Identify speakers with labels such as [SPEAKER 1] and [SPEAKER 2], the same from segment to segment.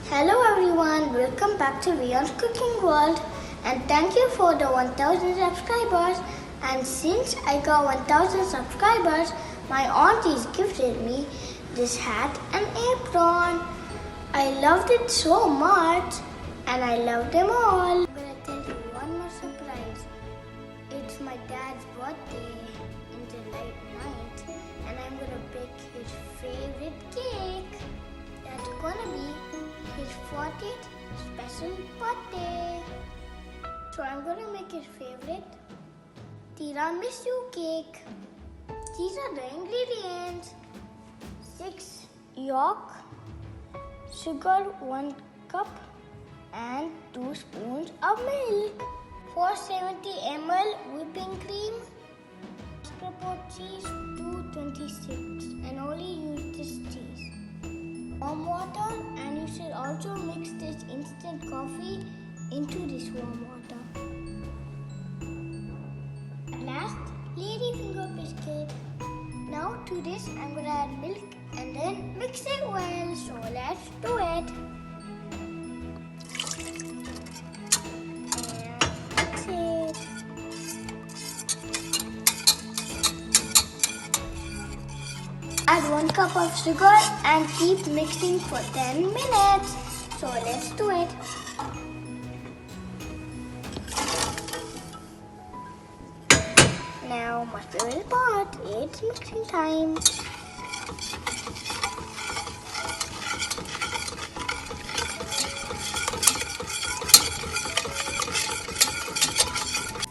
[SPEAKER 1] Hello everyone, welcome back to Rion's Cooking World and thank you for the 1000 subscribers. And since I got 1000 subscribers, my aunties gifted me this hat and apron. I loved it so much and I love them all. I'm gonna tell you one more surprise. It's my dad's birthday in the late night and I'm gonna bake his favorite cake. That's gonna be his 40th special birthday. So I'm gonna make his favorite Tiramisu cake. These are the ingredients: 6 yolk, sugar 1 cup and 2 spoons of milk, 470 ml whipping cream, mascarpone cheese 226 and only use this cheese. Warm water, and you should also mix this instant coffee into this warm water. At last, ladyfinger biscuit. Now to this I'm gonna add milk and then mix it well. So let's do it. And mix it. Add 1 cup of sugar and keep mixing for 10 minutes. So let's do it. Now my favorite part, it's mixing time.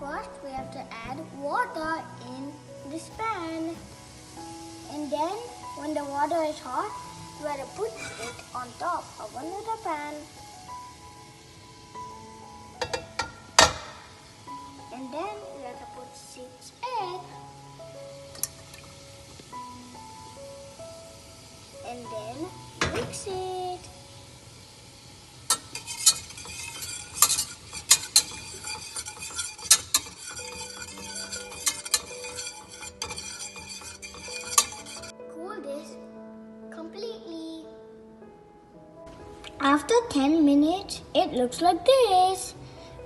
[SPEAKER 1] First we have to add water in this pan. And then, when the water is hot, you have to put it on top of another pan. And then, you have to put 6 eggs. And then, mix it. This completely. After 10 minutes, it looks like this,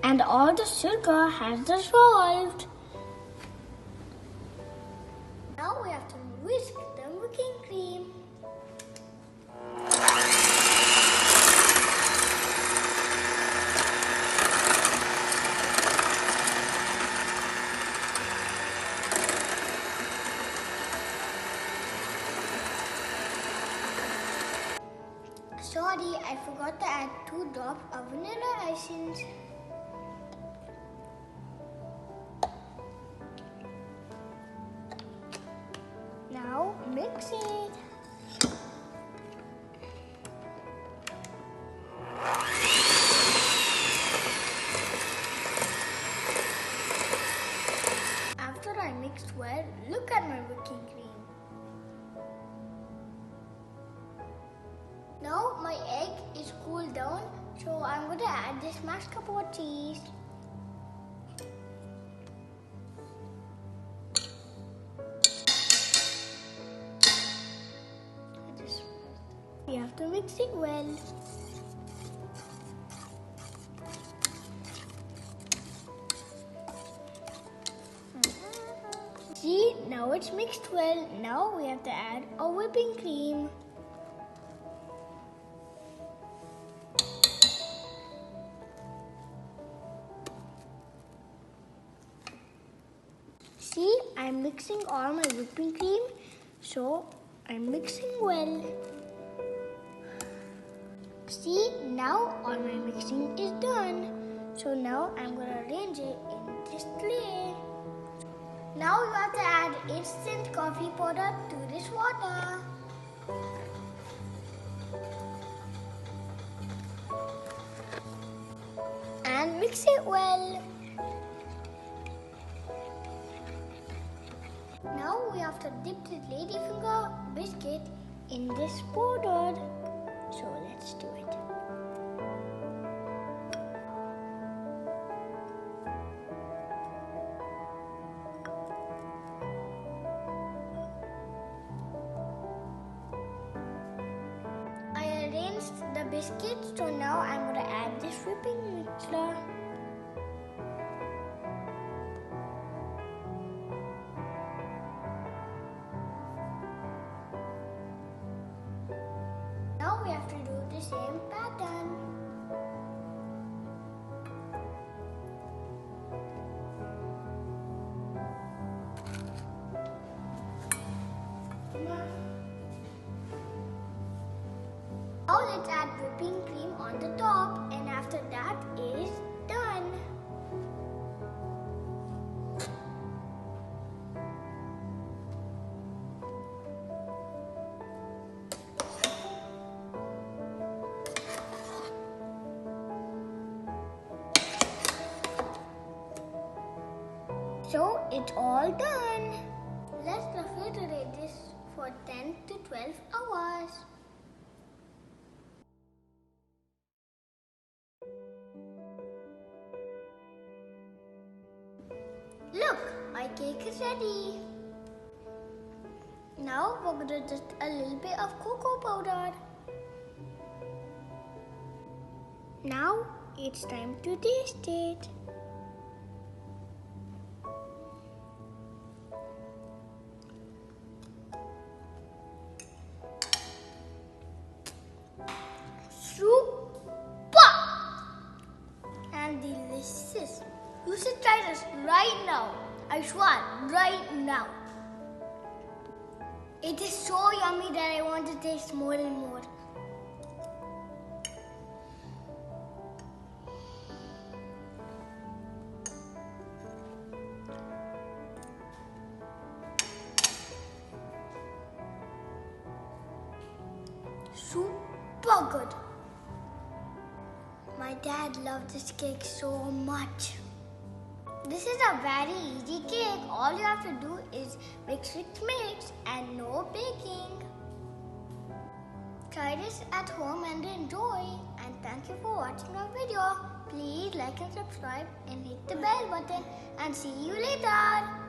[SPEAKER 1] and all the sugar has dissolved. Now we have to whisk the whipping cream. Sorry, I forgot to add 2 drops of vanilla essence. Now mix it. After I mixed well, look at my whipping cream. Now my egg is cooled down, so I'm going to add this mascarpone cheese. We have to mix it well. See, now it's mixed well. Now we have to add a whipping cream. See, I'm mixing all my whipping cream, so I'm mixing well. See, now all my mixing is done. So now I'm going to arrange it in this tray. Now you have to add instant coffee powder to this water. And mix it well. Now we have to dip the ladyfinger biscuit in this powder. So let's do it. I arranged the biscuits. So now I'm going to add this whipping mixture. Now we have to do the same pattern. Now let's add whipping cream on the top, and after that is done. So it's all done. Let's refrigerate this for 10 to 12 hours. Look, my cake is ready. Now we're going to just a little bit of cocoa powder. Now it's time to taste it. Super and delicious. You should try this right now. I swear, right now. It is so yummy that I want to taste more and more. Super good. My dad loved this cake so much. This is a very easy cake. All you have to do is mix and no baking. Try this at home and enjoy. And thank you for watching our video. Please like and subscribe and hit the bell button. And see you later.